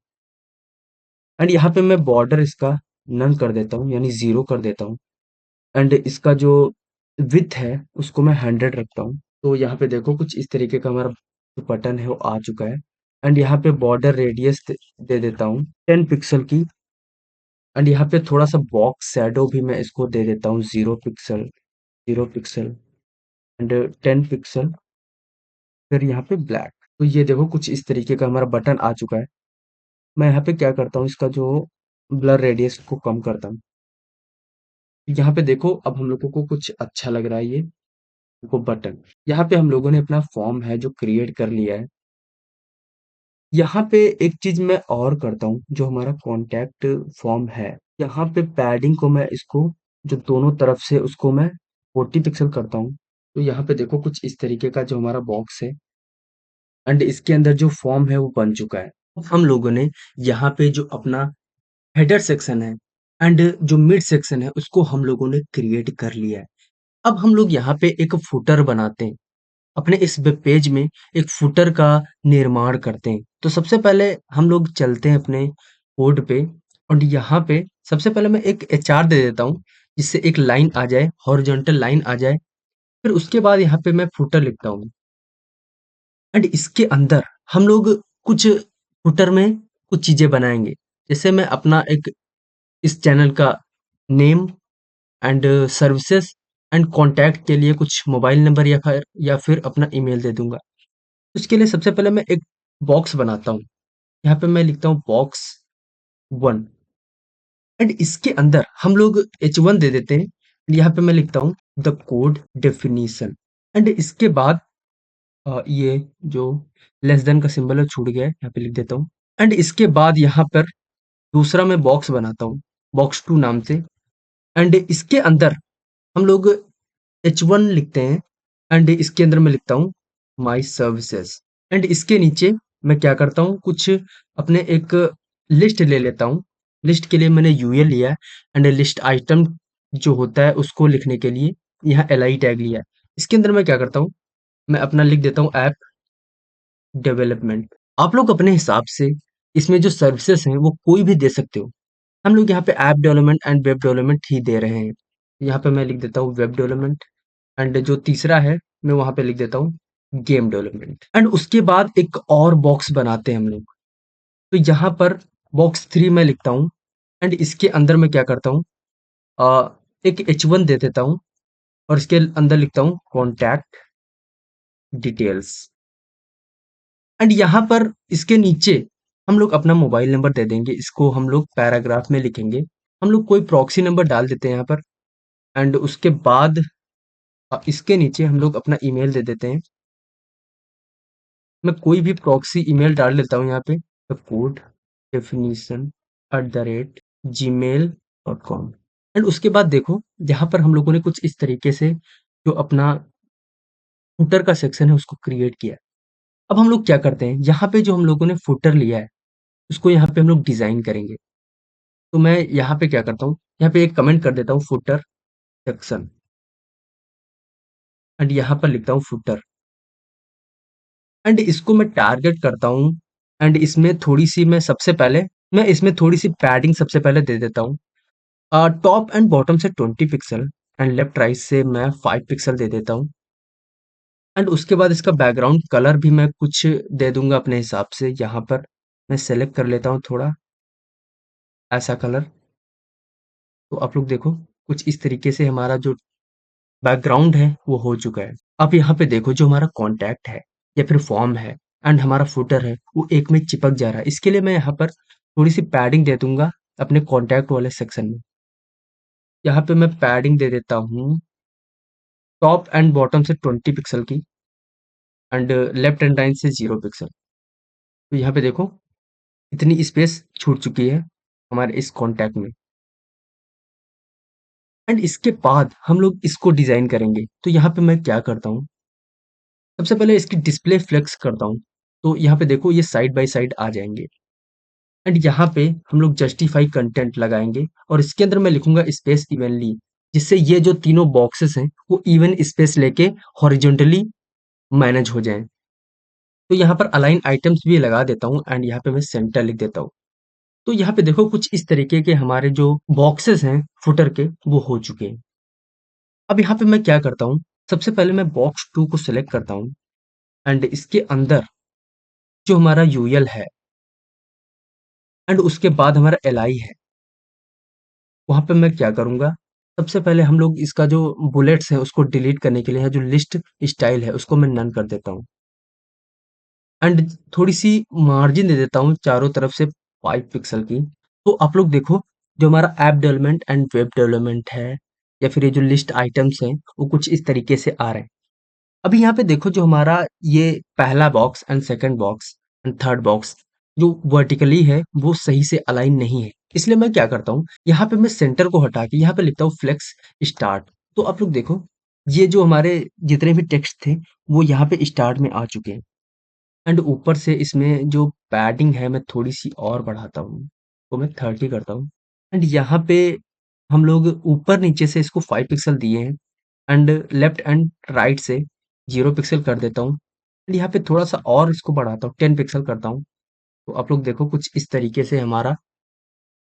एंड यहाँ पे मैं बॉर्डर इसका नन कर देता हूँ, यानी 0 कर देता हूँ एंड इसका जो विड्थ है उसको मैं 100 रखता हूँ। तो यहाँ पे देखो कुछ इस तरीके का हमारा जो बटन है वो आ चुका है एंड यहाँ पे बॉर्डर रेडियस दे देता हूँ 10 पिक्सल की एंड यहाँ पे थोड़ा सा बॉक्स शैडो भी मैं इसको दे देता हूँ 0 पिक्सल, 0 पिक्सल एंड 10 पिक्सल, फिर यहाँ पे ब्लैक। तो ये देखो कुछ इस तरीके का हमारा बटन आ चुका है। मैं यहाँ पे क्या करता हूँ, इसका जो ब्लर रेडियस को कम करता हूँ। यहाँ पे देखो अब हम लोगों को कुछ अच्छा लग रहा है ये वो बटन। यहाँ पे हम लोगों ने अपना फॉर्म है जो क्रिएट कर लिया है। यहाँ पे एक चीज मैं और करता हूँ, जो हमारा कॉन्टैक्ट फॉर्म है, यहाँ पे पैडिंग को मैं इसको जो दोनों तरफ से उसको मैं 40 पिक्सल करता हूँ। तो यहाँ पे देखो कुछ इस तरीके का जो हमारा बॉक्स है एंड इसके अंदर जो फॉर्म है वो बन चुका है। हम लोगों ने यहाँ पे जो अपना हेडर सेक्शन है एंड जो मिड सेक्शन है उसको हम लोगों ने क्रिएट कर लिया है। अब हम लोग यहाँ पे एक फुटर बनाते हैं। अपने इस वेब पेज में एक फुटर का निर्माण करते हैं। तो सबसे पहले हम लोग चलते हैं अपने कोड पे और यहाँ पे सबसे पहले मैं एक एचआर दे देता हूँ, जिससे एक लाइन आ जाए, हॉरिजॉन्टल लाइन आ जाए। फिर उसके बाद यहाँ पे मैं फुटर लिखता हूँ एंड इसके अंदर हम लोग कुछ फुटर में कुछ चीजें बनाएंगे। जैसे मैं अपना एक इस चैनल का name and services and contact के लिए कुछ मोबाइल नंबर या फिर अपना ईमेल दे दूंगा। उसके लिए सबसे पहले मैं एक बॉक्स बनाता हूँ। यहाँ पे मैं लिखता हूँ बॉक्स 1 एंड इसके अंदर हम लोग h1 दे देते हैं। यहाँ पे मैं लिखता हूँ द कोड डेफिनेशन एंड इसके बाद ये जो लेस देन का सिंबल है छूट गया है, यहाँ पे लिख देता हूँ एंड इसके बाद यहाँ पर दूसरा मैं बॉक्स बनाता हूँ, बॉक्स 2 नाम से एंड इसके अंदर हम लोग h1 लिखते हैं एंड इसके अंदर मैं लिखता हूँ माई सर्विसेज एंड इसके नीचे मैं क्या करता हूँ, कुछ अपने एक लिस्ट ले लेता हूँ। लिस्ट के लिए मैंने यूएल लिया है एंड लिस्ट आइटम जो होता है उसको लिखने के लिए यहाँ एल टैग लिया है। इसके अंदर मैं क्या करता हूँ, मैं अपना लिख देता हूँ ऐप डेवलपमेंट। आप लोग अपने हिसाब से इसमें जो सर्विसेज हैं वो कोई भी दे सकते हो। हम लोग यहाँ पे app development and web development ही दे रहे हैं। यहाँ पे मैं लिख देता हूँ वेब डेवलपमेंट एंड जो तीसरा है मैं वहां पे लिख देता हूँ गेम डेवलपमेंट एंड उसके बाद एक और बॉक्स बनाते हैं हम लोग। तो यहाँ पर बॉक्स 3 मैं लिखता हूँ एंड इसके अंदर मैं क्या करता हूँ, एक h1 दे देता हूँ और इसके अंदर लिखता हूँ कॉन्टैक्ट डिटेल्स एंड यहाँ पर इसके नीचे हम लोग अपना मोबाइल नंबर दे देंगे। इसको हम लोग पैराग्राफ में लिखेंगे। हम लोग कोई प्रॉक्सी नंबर डाल देते हैं यहाँ पर एंड उसके बाद इसके नीचे हम लोग अपना ईमेल दे देते हैं। मैं कोई भी प्रॉक्सी ईमेल डाल लेता हूँ यहाँ पे, the code definition @gmail.com and उसके बाद देखो यहाँ पर हम लोगों ने कुछ इस तरीके से जो अपना फुटर का सेक्शन है उसको क्रिएट किया है। अब हम लोग क्या करते हैं, यहाँ पे जो हम लोगों ने फुटर लिया है उसको यहाँ पे हम लोग डिजाइन करेंगे। तो मैं यहाँ पे क्या करता हूँ, यहाँ पे एक कमेंट कर देता हूँ फुटर सेक्शन एंड यहाँ पर लिखता हूँ फुटर एंड इसको मैं टारगेट करता हूँ एंड इसमें थोड़ी सी मैं इसमें थोड़ी सी पैडिंग सबसे पहले दे देता हूँ। टॉप एंड बॉटम से 20 पिक्सल एंड लेफ्ट राइट से मैं 5 पिक्सल दे देता हूँ एंड उसके बाद इसका बैकग्राउंड कलर भी मैं कुछ दे दूंगा अपने हिसाब से। यहाँ पर मैं सेलेक्ट कर लेता हूँ थोड़ा ऐसा कलर। तो आप लोग देखो कुछ इस तरीके से हमारा जो बैकग्राउंड है वो हो चुका है। अब यहाँ पे देखो जो हमारा कॉन्टैक्ट है या फिर फॉर्म है एंड हमारा फुटर है वो एक में चिपक जा रहा है। इसके लिए मैं यहाँ पर थोड़ी-सी पैडिंग दे दूँगा अपने कॉन्टैक्ट वाले सेक्शन में। यहाँ पे मैं पैडिंग दे देता हूँ टॉप एंड बॉटम से 20 पिक्सल की एंड लेफ्ट एंड राइट से 0 पिक्सल। तो यहाँ पे देखो इतनी स्पेस छूट चुकी है हमारे इस कॉन्टैक्ट में। एंड इसके बाद हम लोग इसको डिज़ाइन करेंगे। तो यहाँ पे मैं क्या करता हूँ, सबसे पहले इसकी डिस्प्ले फ्लेक्स करता हूँ। तो यहाँ पे देखो ये साइड बाय साइड आ जाएँगे एंड यहाँ पे हम लोग जस्टिफाई कंटेंट लगाएँगे और इसके अंदर मैं लिखूँगा स्पेस इवनली, जिससे ये जो तीनों बॉक्सेस हैं वो इवन स्पेस लेके हॉरिज़ॉन्टली मैनेज हो जाएँ। तो यहाँ पर अलाइन आइटम्स भी लगा देता हूँ एंड यहाँ पे मैं सेंटर लिख देता हूँ। तो यहाँ पे देखो कुछ इस तरीके के हमारे जो बॉक्सेस हैं फुटर के वो हो चुके हैं। अब यहाँ पे मैं क्या करता हूँ, सबसे पहले मैं बॉक्स 2 को सिलेक्ट करता हूँ एंड इसके अंदर जो हमारा यूएल है एंड उसके बाद हमारा एलआई है, वहाँ पे मैं क्या करूँगा, सबसे पहले हम लोग इसका जो बुलेट्स है उसको डिलीट करने के लिए है जो लिस्ट स्टाइल है उसको मैं नन कर देता हूँ एंड थोड़ी-सी मार्जिन दे देता हूँ चारों तरफ से 5 पिक्सल की। तो आप लोग देखो जो हमारा app development and web development है या फिर ये जो लिस्ट आइटम्स हैं, वो कुछ इस तरीके से आ रहे हैं। अभी यहाँ पे देखो जो हमारा ये पहला box and second box and third box जो वर्टिकली है वो सही से अलाइन नहीं है। इसलिए मैं क्या करता हूँ, यहाँ पे मैं सेंटर को हटा के यहाँ पे लिखता हूँ फ्लेक्स स्टार्ट। तो आप लोग देखो ये जो हमारे जितने भी टेक्स्ट थे वो यहाँ पे स्टार्ट में आ चुके हैं एंड ऊपर से इसमें जो पैडिंग है मैं थोड़ी सी और बढ़ाता हूँ, तो मैं 30 करता हूँ एंड यहाँ पे हम लोग ऊपर नीचे से इसको 5 पिक्सल दिए हैं एंड लेफ्ट एंड राइट से 0 पिक्सल कर देता हूँ एंड यहाँ पे थोड़ा-सा और इसको बढ़ाता हूँ 10 पिक्सल करता हूँ। तो आप लोग देखो कुछ इस तरीके से हमारा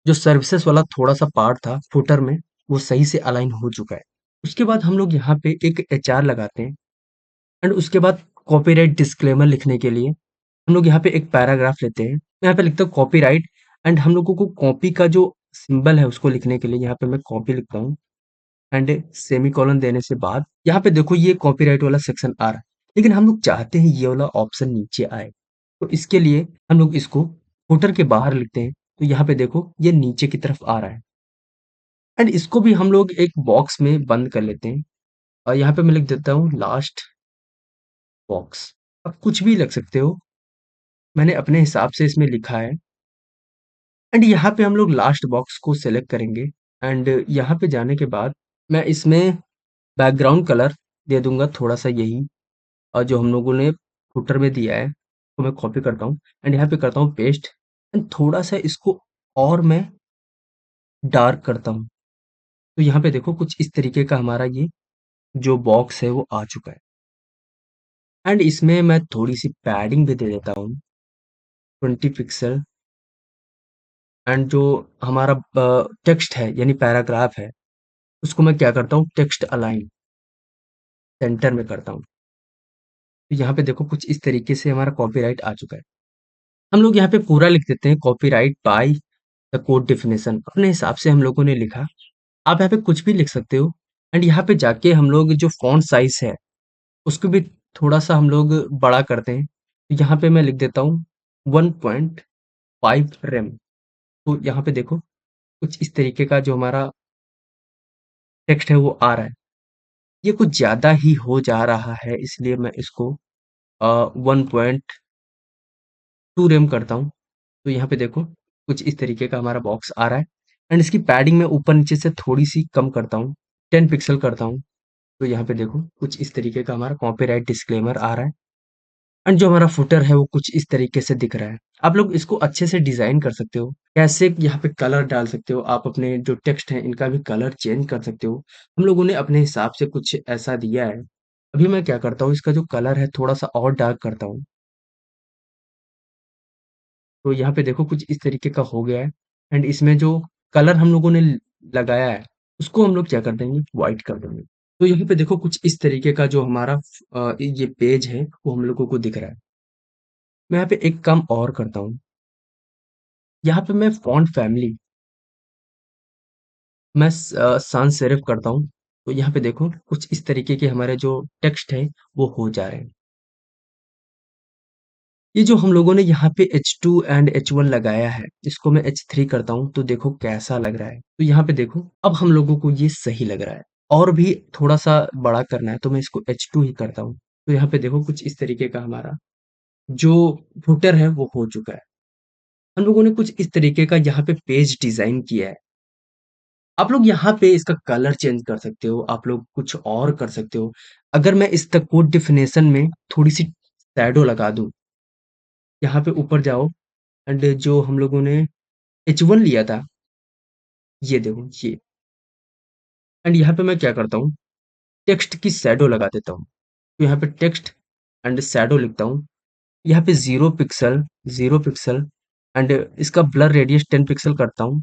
जो सर्विसेज़ वाला थोड़ा-सा पार्ट था फुटर में, वो सही से अलाइन हो चुका है। उसके बाद हम लोग यहाँ पे एक एचआर लगाते हैं एंड उसके बाद कॉपीराइट डिस्क्लेमर लिखने के लिए हम लोग यहाँ पे एक पैराग्राफ लेते हैं। मैं यहाँ पे लिखता हूँ कॉपीराइट एंड हम लोगों को कॉपी का जो सिंबल है उसको लिखने के लिए यहाँ पे मैं कॉपी लिखता हूँ एंड सेमीकोलन देने से बाद यहाँ पे देखो ये कॉपीराइट वाला सेक्शन आ रहा है, लेकिन हम लोग चाहते हैं ये वाला ऑप्शन नीचे आए। तो इसके लिए हम लोग इसको फुटर के बाहर लिखते हैं। तो यहाँ पे देखो ये नीचे की तरफ आ रहा है एंड इसको भी हम लोग एक बॉक्स में बंद कर लेते हैं और यहाँ पे मैं लिख देता हूँ लास्ट बॉक्स। आप कुछ भी लिख सकते हो, मैंने अपने हिसाब से इसमें लिखा है एंड यहाँ पे हम लोग लास्ट बॉक्स को सेलेक्ट करेंगे एंड यहाँ पे जाने के बाद मैं इसमें बैकग्राउंड कलर दे दूंगा थोड़ा सा यही और जो हम लोगों ने फुटर में दिया है तो मैं कॉपी करता हूँ एंड यहाँ पे करता हूँ पेस्ट एंड थोड़ा सा इसको और मैं डार्क करता हूँ। तो यहाँ पे देखो कुछ इस तरीके का हमारा ये जो बॉक्स है वो आ चुका है एंड इसमें मैं थोड़ी सी पैडिंग भी दे देता हूँ 20 पिक्सल एंड जो हमारा टेक्स्ट है यानी पैराग्राफ है उसको मैं क्या करता हूँ टेक्स्ट अलाइन सेंटर में करता हूँ। तो यहाँ पे देखो कुछ इस तरीके से हमारा कॉपीराइट आ चुका है। हम लोग यहाँ पे पूरा लिख देते हैं copyright by the code definition अपने हिसाब से हम लोगों ने लिखा। आप यहाँ पे कुछ भी लिख सकते हो एंड यहाँ पे जाके हम लोग जो फॉन्ट साइज है उसको भी थोड़ा सा हम लोग बड़ा करते हैं। तो यहाँ पे मैं लिख देता हूँ 1.5 रेम। तो यहाँ पे देखो कुछ इस तरीके का जो हमारा टेक्स्ट है वो आ रहा है। ये कुछ ज़्यादा ही हो जा रहा है इसलिए मैं इसको 1.2 रेम करता हूँ। तो यहाँ पे देखो कुछ इस तरीके का हमारा बॉक्स आ रहा है एंड इसकी पैडिंग मैं ऊपर नीचे से थोड़ी सी कम करता हूँ 10 पिक्सल करता हूँ। तो यहाँ पे देखो कुछ इस तरीके का हमारा कॉपीराइट डिस्क्लेमर आ रहा है एंड जो हमारा फुटर है वो कुछ इस तरीके से दिख रहा है। आप लोग इसको अच्छे से डिजाइन कर सकते हो, कैसे यहाँ पे कलर डाल सकते हो, आप अपने जो टेक्स्ट है इनका भी कलर चेंज कर सकते हो। हम लोगों ने अपने हिसाब से कुछ ऐसा दिया है। अभी मैं क्या करता हूँ इसका जो कलर है थोड़ा सा और डार्क करता हूँ। तो यहाँ पे देखो कुछ इस तरीके का हो गया है एंड इसमें जो कलर हम लोगों ने लगाया है उसको हम लोग क्या कर देंगे व्हाइट कर देंगे। तो यहाँ पे देखो कुछ इस तरीके का जो हमारा ये पेज है वो हम लोगों को दिख रहा है। मैं यहाँ पे एक काम और करता हूँ, यहाँ पे मैं फॉन्ट फैमिली मैं sans सेरिफ करता हूँ। तो यहाँ पे देखो कुछ इस तरीके के हमारे जो टेक्स्ट है वो हो जा रहे हैं। ये जो हम लोगों ने यहाँ पे H2 एंड H1 लगाया है, इसको मैं H3 करता हूँ तो देखो कैसा लग रहा है। तो यहाँ पे देखो अब हम लोगों को ये सही लग रहा है। और भी थोड़ा-सा बड़ा करना है तो मैं इसको H2 ही करता हूँ। तो यहाँ पे देखो कुछ इस तरीके का हमारा जो फुटर है वो हो चुका है। हम लोगों ने कुछ इस तरीके का यहाँ पे पेज डिज़ाइन किया है। आप लोग यहाँ पे इसका कलर चेंज कर सकते हो, आप लोग कुछ और कर सकते हो। अगर मैं इस तक कोड डेफिनेशन में थोड़ी-सी शैडो लगा दूँ, यहाँ पे ऊपर जाओ एंड जो हम लोगों ने H1 लिया था, ये देखो ये। एंड यहाँ पे मैं क्या करता हूँ, टेक्स्ट की शैडो लगा देता हूँ। तो यहाँ पे टेक्स्ट एंड शैडो लिखता हूँ। यहाँ पे 0 पिक्सल एंड इसका ब्लर रेडियस 10 पिक्सल करता हूँ।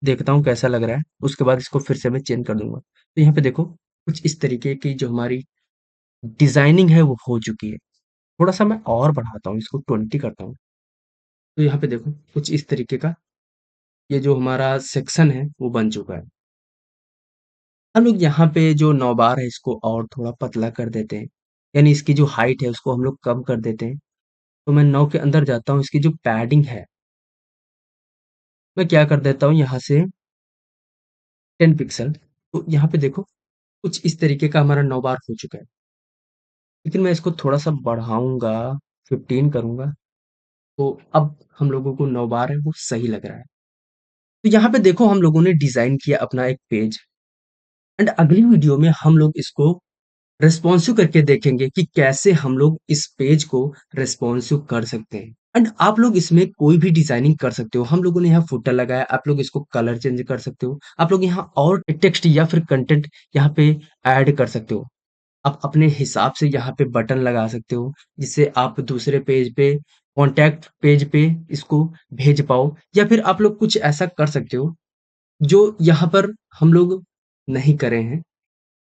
देखता हूँ कैसा लग रहा है। उसके बाद इसको फिर से मैं चेंज कर दूँगा। तो यहाँ पे देखो कुछ इस तरीके की जो हमारी डिज़ाइनिंग है वो हो चुकी है। थोड़ा-सा मैं और बढ़ाता हूँ, इसको 20 करता हूँ। तो यहाँ पे देखो कुछ इस तरीके का ये जो हमारा सेक्शन है वो बन चुका है। हम लोग यहाँ पे जो नौबार है इसको और थोड़ा पतला कर देते हैं। यानी इसकी जो हाइट है उसको हम लोग कम कर देते हैं। तो मैं 9 के अंदर जाता हूँ, इसकी जो पैडिंग है, मैं क्या कर देता हूँ यहाँ से 10 पिक्सल। तो यहाँ पे देखो कुछ इस तरीके का हमारा नौबार हो चुका है। लेकिन मैं इसको थोड़ा-सा बढ़ाऊँगा, 15 करूँगा, तो अब हम लोगों को नौबार है वो सही लग रहा है। तो यहाँ पे देखो हम लोगों ने डिज़ाइन किया अपना एक पेज एंड अगली वीडियो में हम लोग इसको रेस्पॉन्सिव करके देखेंगे कि कैसे हम लोग इस पेज को रेस्पॉन्सिव कर सकते हैं। एंड आप लोग इसमें कोई भी डिजाइनिंग कर सकते हो। हम लोगों ने यहाँ फुटर लगाया, आप लोग इसको कलर चेंज कर सकते हो। आप लोग यहाँ और टेक्स्ट या फिर कंटेंट यहाँ पे ऐड कर सकते हो। आप अपने हिसाब से यहाँ पे बटन लगा सकते हो, जिससे आप दूसरे पेज पे कॉन्टैक्ट पेज पे इसको भेज पाओ, या फिर आप लोग कुछ ऐसा कर सकते हो जो यहाँ पर हम लोग नहीं करे हैं।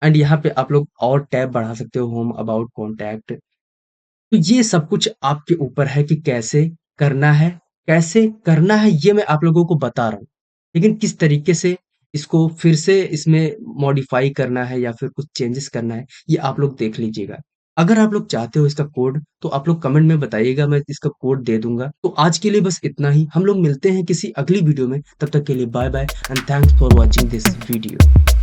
एंड यहाँ पे आप लोग और टैब बढ़ा सकते हो, होम, अबाउट, कॉन्टैक्ट। तो ये सब कुछ आपके ऊपर है कि कैसे करना है ये मैं आप लोगों को बता रहा हूँ। लेकिन किस तरीके से इसको फिर से इसमें मॉडिफाई करना है या फिर कुछ चेंजेस करना है, ये आप लोग देख लीजिएगा। अगर आप लोग चाहते हो इसका कोड तो आप लोग कमेंट में बताइएगा, मैं इसका कोड दे दूँगा। तो आज के लिए बस इतना ही। हम लोग मिलते हैं किसी अगली वीडियो में। तब तक के लिए bye bye and thanks for watching this video.